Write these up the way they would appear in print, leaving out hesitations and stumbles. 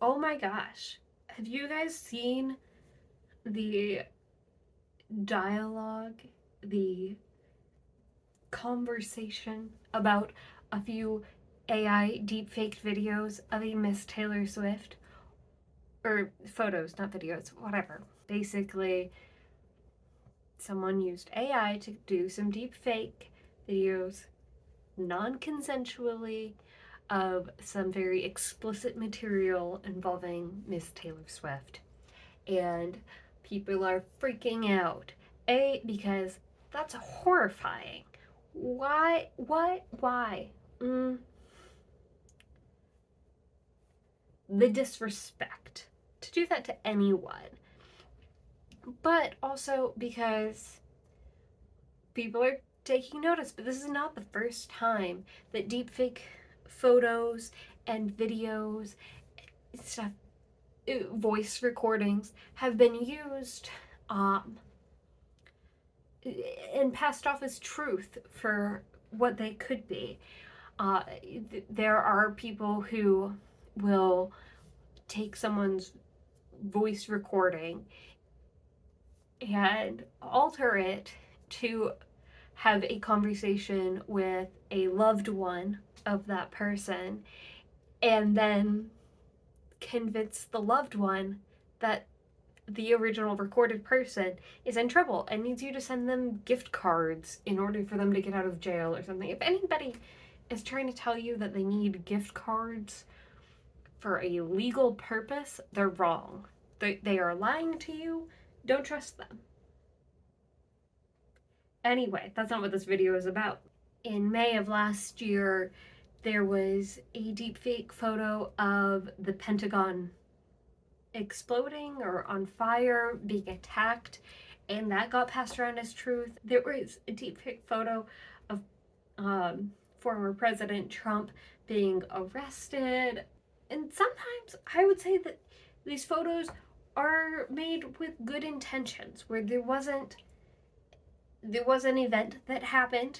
Oh my gosh. Have you guys seen the dialogue, the conversation about a few AI deepfaked videos of a Miss Taylor Swift? Or photos, not videos, whatever. Basically, someone used AI to do some deepfake videos non consensually of some very explicit material involving Miss Taylor Swift. And people are freaking out. Because that's horrifying. Why? What? Why? The disrespect to do that to anyone. But also because people are taking notice. But this is not the first time that deepfake photos and videos, stuff, voice recordings have been used and passed off as truth for what they could be. Uh, there are people who will take someone's voice recording and alter it to have a conversation with a loved one of that person and then convince the loved one that the original recorded person is in trouble and needs you to send them gift cards in order for them to get out of jail or something. If anybody is trying to tell you that they need gift cards for a legal purpose, they're wrong. They are lying to you. Don't trust them. Anyway, that's not what this video is about. In May of last year, there was a deepfake photo of the Pentagon exploding or on fire, being attacked, and that got passed around as truth. There was a deepfake photo of former President Trump being arrested. And sometimes I would say that these photos are made with good intentions, where there was an event that happened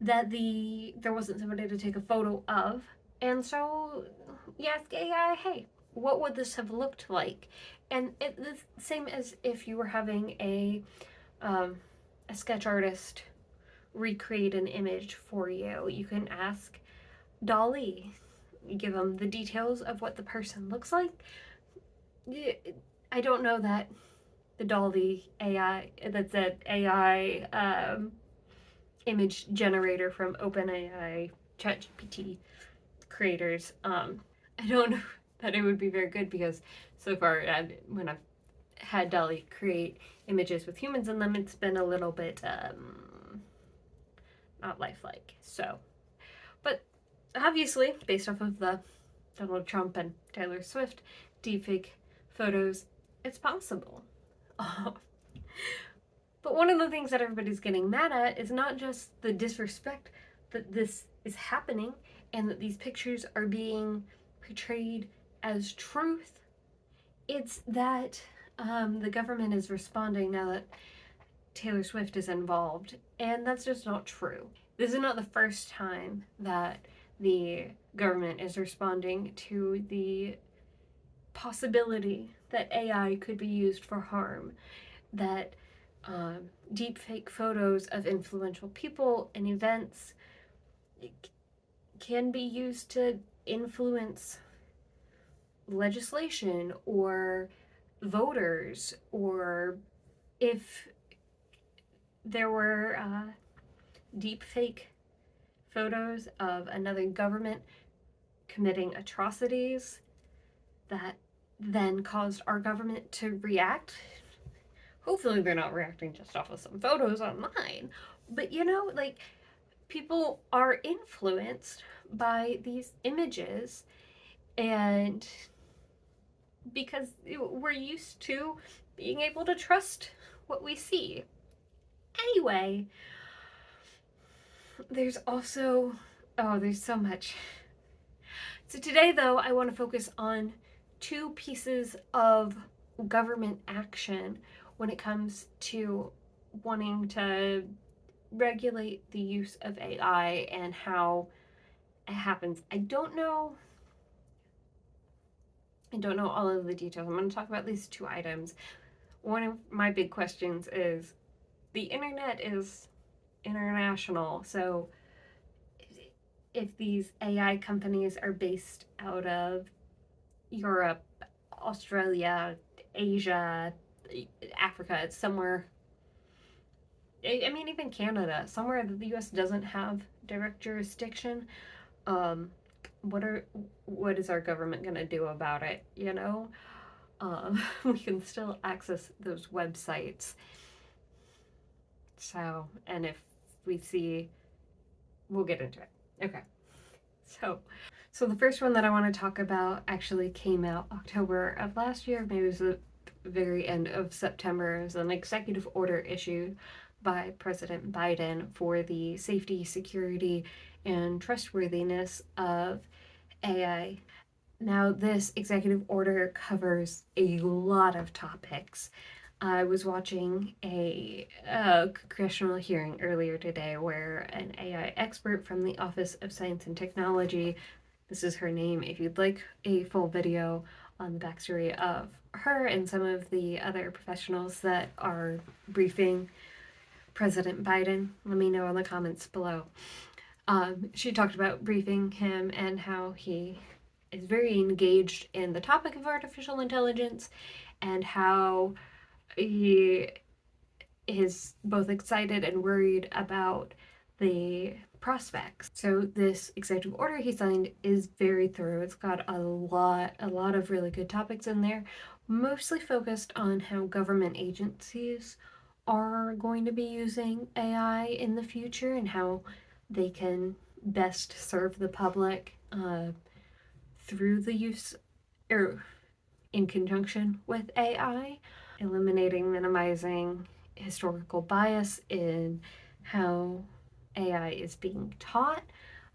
that there wasn't somebody to take a photo of, and so you ask AI, hey, what would this have looked like? And it's the same as if you were having a sketch artist recreate an image for you. You can ask DALL-E, give them the details of what the person looks like. I don't know that the DALL-E AI, that's an AI image generator from OpenAI ChatGPT creators. I don't know that it would be very good because so far, when I've had DALL-E create images with humans in them, it's been a little bit not lifelike. So, but obviously, based off of the Donald Trump and Taylor Swift deepfake photos, it's possible. But one of the things that everybody's getting mad at is not just the disrespect that this is happening and that these pictures are being portrayed as truth. It's that the government is responding now that Taylor Swift is involved, and that's just not true. This is not the first time that the government is responding to the possibility that AI could be used for harm, that deepfake photos of influential people and events can be used to influence legislation or voters, or if there were deepfake photos of another government committing atrocities that then caused our government to react. Hopefully they're not reacting just off of some photos online. But like, people are influenced by these images, and because we're used to being able to trust what we see. Anyway, there's also, there's so much. So today, though, I want to focus on two pieces of government action when it comes to wanting to regulate the use of AI and how it happens. I don't know I don't know all of the details. I'm going to talk about these two items. One of my big questions is the internet is international, so if these AI companies are based out of Europe, Australia, Asia, Africa, it's somewhere, I mean, even Canada, somewhere that the US doesn't have direct jurisdiction, um, what are what is our government going to do about it, you know? We can still access those websites. So, and if we see, we'll get into it. Okay. So, so the first one that I want to talk about actually came out October of last year. Maybe it was the very end of September. It was an executive order issued by President Biden for the safety, security, and trustworthiness of AI. Now, this executive order covers a lot of topics. I was watching a congressional hearing earlier today where an AI expert from the Office of Science and Technology, this is her name, if you'd like a full video on the backstory of her and some of the other professionals that are briefing President Biden, let me know in the comments below. She talked about briefing him and how he is very engaged in the topic of artificial intelligence and how he is both excited and worried about the prospects. So this executive order he signed is very thorough. It's got a lot of really good topics in there, mostly focused on how government agencies are going to be using AI in the future and how they can best serve the public through the use or in conjunction with AI, eliminating, minimizing historical bias in how AI is being taught,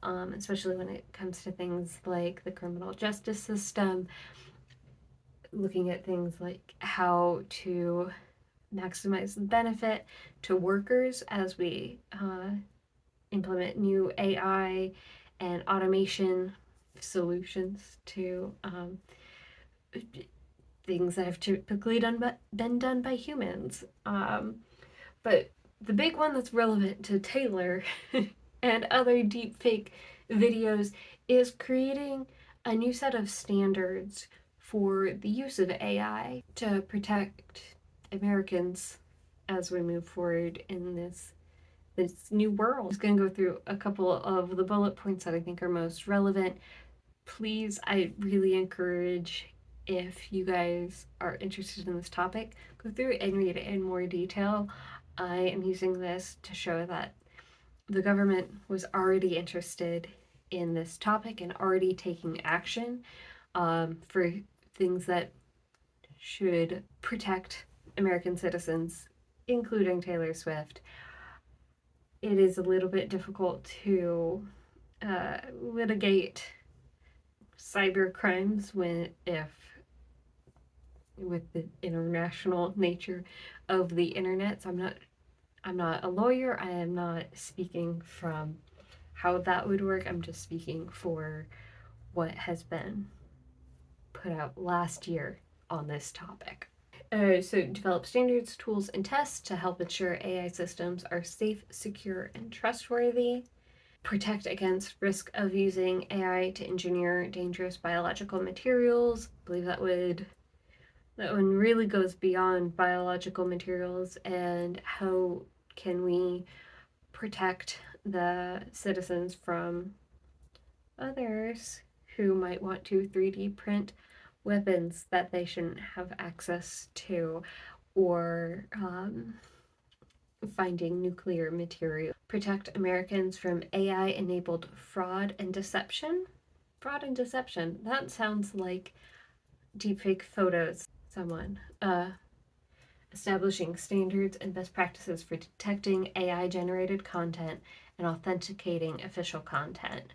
especially when it comes to things like the criminal justice system, looking at things like how to maximize the benefit to workers as we implement new AI and automation solutions to things that have typically been done by humans. But the big one that's relevant to Taylor and other deepfake videos is creating a new set of standards for the use of AI to protect Americans as we move forward in this new world. I'm just going to go through a couple of the bullet points that I think are most relevant. Please, I really encourage, if you guys are interested in this topic, go through and read it in more detail. I am using this to show that the government was already interested in this topic and already taking action for things that should protect American citizens, including Taylor Swift. It is a little bit difficult to litigate cyber crimes with the international nature of the internet. So I'm not a lawyer. I am not speaking from how that would work. I'm just speaking for what has been put out last year on this topic. So develop standards, tools, and tests to help ensure AI systems are safe, secure, and trustworthy. Protect against risk of using AI to engineer dangerous biological materials. I believe that one really goes beyond biological materials, and how can we protect the citizens from others who might want to 3D print weapons that they shouldn't have access to, or finding nuclear material. Protect Americans from AI-enabled fraud and deception. Fraud and deception. That sounds like deepfake photos. Someone. Establishing standards and best practices for detecting AI-generated content and authenticating official content.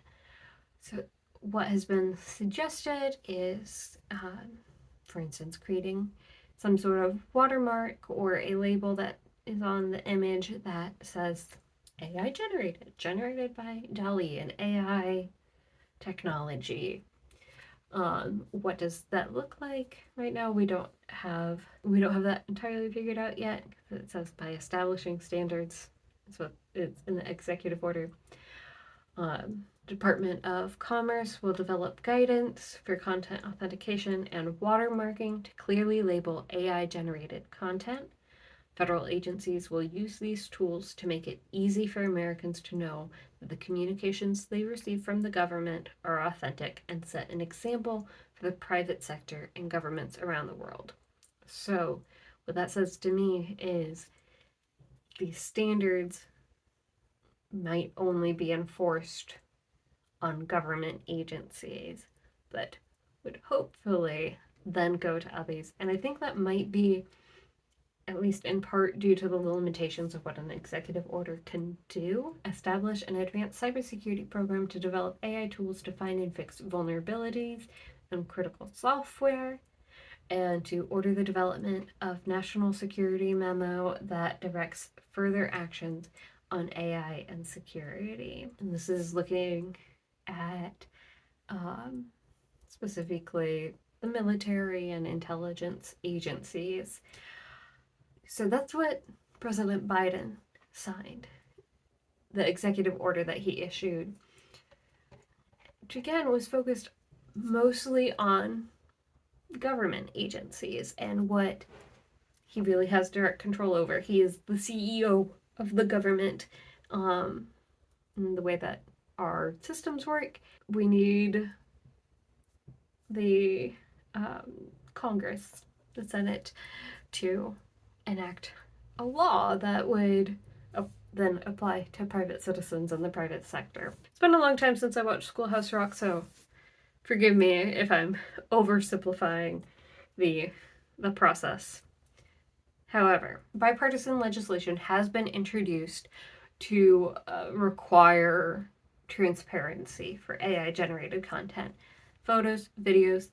So what has been suggested is, for instance, creating some sort of watermark or a label that is on the image that says AI generated by DALL-E, an AI technology. What does that look like? Right now, we don't have that entirely figured out yet. It says by establishing standards. So it's in the executive order. Department of Commerce will develop guidance for content authentication and watermarking to clearly label AI-generated content. Federal agencies will use these tools to make it easy for Americans to know that the communications they receive from the government are authentic and set an example for the private sector and governments around the world. So, what that says to me is these standards might only be enforced on government agencies, but would hopefully then go to others. And I think that might be, at least in part, due to the limitations of what an executive order can do. Establish an advanced cybersecurity program to develop AI tools to find and fix vulnerabilities in critical software, and to order the development of national security memo that directs further actions on AI and security. And this is looking at specifically the military and intelligence agencies. So that's what President Biden signed, the executive order that he issued, which again was focused mostly on government agencies and what he really has direct control over. He is the CEO of the government. And the way that our systems work, we need the Congress, the Senate, to enact a law that would then apply to private citizens in the private sector. It's been a long time since I watched Schoolhouse Rock, so forgive me if I'm oversimplifying the process. However, bipartisan legislation has been introduced to require transparency for AI-generated content. Photos, videos,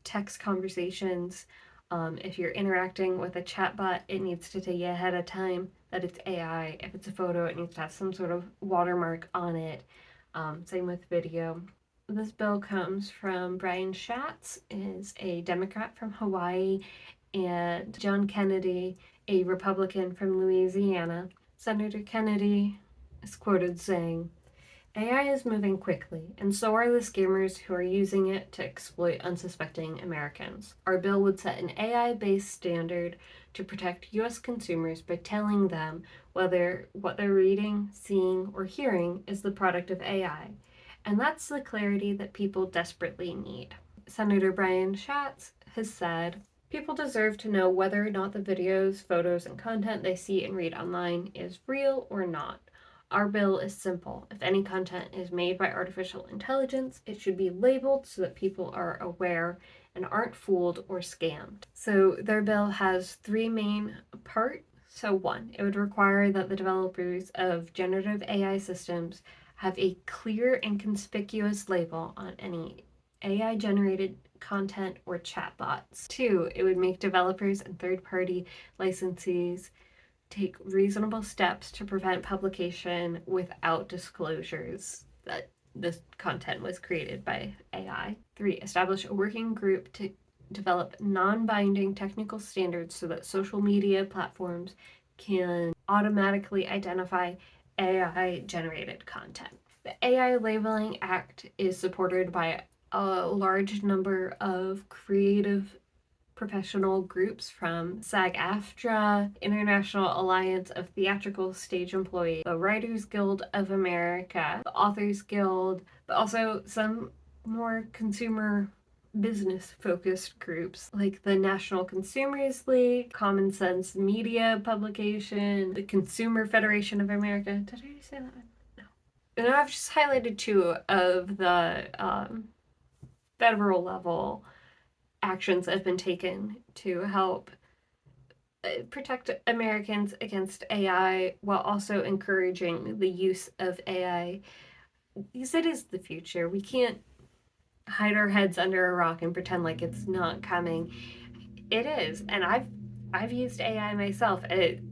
text conversations. If you're interacting with a chatbot, it needs to tell you ahead of time that it's AI. If it's a photo, it needs to have some sort of watermark on it. Same with video. This bill comes from Brian Schatz, is a Democrat from Hawaii, and John Kennedy, a Republican from Louisiana. Senator Kennedy is quoted saying, "AI is moving quickly, and so are the scammers who are using it to exploit unsuspecting Americans. Our bill would set an AI-based standard to protect U.S. consumers by telling them whether what they're reading, seeing, or hearing is the product of AI. And that's the clarity that people desperately need." Senator Brian Schatz has said, "People deserve to know whether or not the videos, photos, and content they see and read online is real or not. Our bill is simple. If any content is made by artificial intelligence, it should be labeled so that people are aware and aren't fooled or scammed." So their bill has three main parts. So one, it would require that the developers of generative AI systems have a clear and conspicuous label on any AI-generated content or chatbots. Two, it would make developers and third-party licensees take reasonable steps to prevent publication without disclosures that this content was created by AI. Three, establish a working group to develop non-binding technical standards so that social media platforms can automatically identify AI-generated content. The AI Labeling Act is supported by a large number of creative professional groups from SAG-AFTRA, International Alliance of Theatrical Stage Employees, the Writers Guild of America, the Authors Guild, but also some more consumer business-focused groups like the National Consumers League, Common Sense Media Publication, the Consumer Federation of America. Did I already say that? No. And I've just highlighted two of the federal level actions that have been taken to help protect Americans against AI while also encouraging the use of AI. Because it is the future. We can't hide our heads under a rock and pretend like it's not coming. It is, and I've used AI myself. It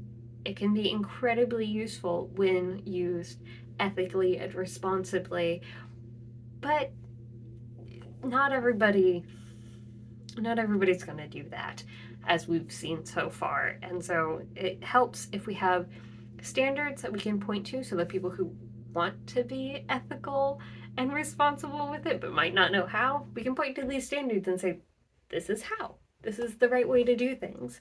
can be incredibly useful when used ethically and responsibly, but not everybody's going to do that, as we've seen so far. And so it helps if we have standards that we can point to so that people who want to be ethical and responsible with it but might not know how, we can point to these standards and say, this is how. This is the right way to do things.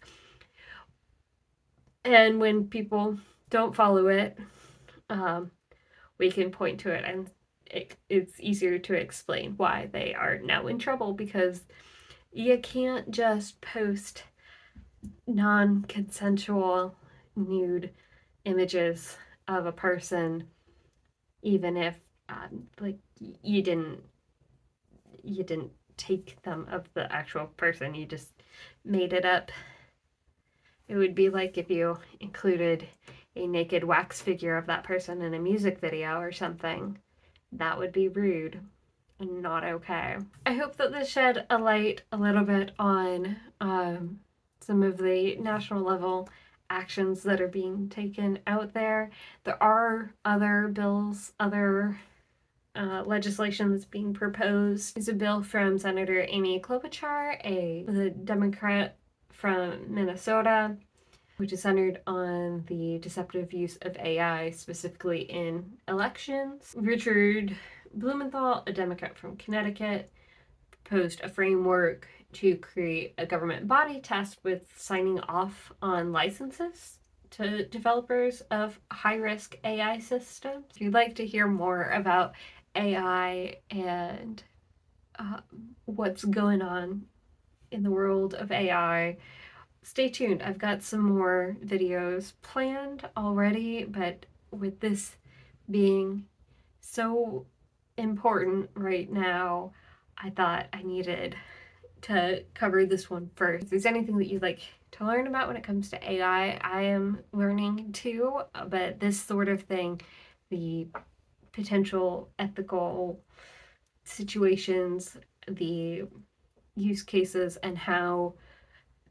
And when people don't follow it, we can point to it, and it's easier to explain why they are now in trouble, because you can't just post non-consensual nude images of a person, even if like you didn't take them of the actual person, you just made it up. It would be like if you included a naked wax figure of that person in a music video or something. That would be rude and not okay. I hope that this shed a light a little bit on some of the national level actions that are being taken out there. There are other bills, other legislation that's being proposed. There's a bill from Senator Amy Klobuchar, the Democrat from Minnesota, which is centered on the deceptive use of AI, specifically in elections. Richard Blumenthal, a Democrat from Connecticut, proposed a framework to create a government body tasked with signing off on licenses to developers of high-risk AI systems. If you'd like to hear more about AI and what's going on in the world of AI, stay tuned. I've got some more videos planned already, but with this being so important right now, I thought I needed to cover this one first. If there's anything that you'd like to learn about when it comes to AI, I am learning too, but this sort of thing, the potential ethical situations, the use cases, and how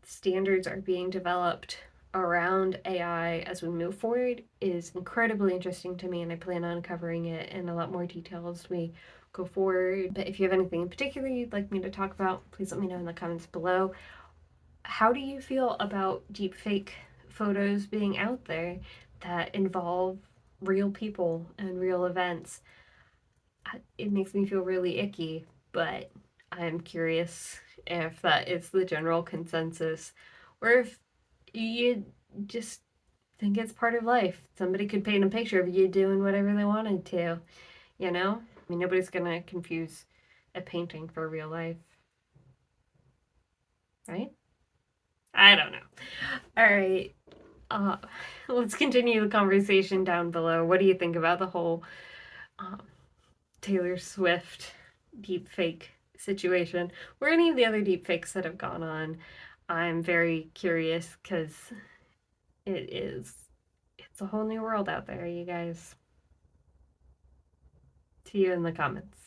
standards are being developed around AI as we move forward is incredibly interesting to me, and I plan on covering it in a lot more detail as we go forward. But if you have anything in particular you'd like me to talk about, please let me know in the comments below. How do you feel about deepfake photos being out there that involve real people and real events? It makes me feel really icky, but I'm curious if that is the general consensus, or if you just think it's part of life. Somebody could paint a picture of you doing whatever they wanted to, you know? I mean, nobody's gonna confuse a painting for real life, right? I don't know. All right. Uh, let's continue the conversation down below. What do you think about the whole um, Taylor Swift deepfake situation, or any of the other deepfakes that have gone on? I'm very curious because it's a whole new world out there, you guys. See you in the comments.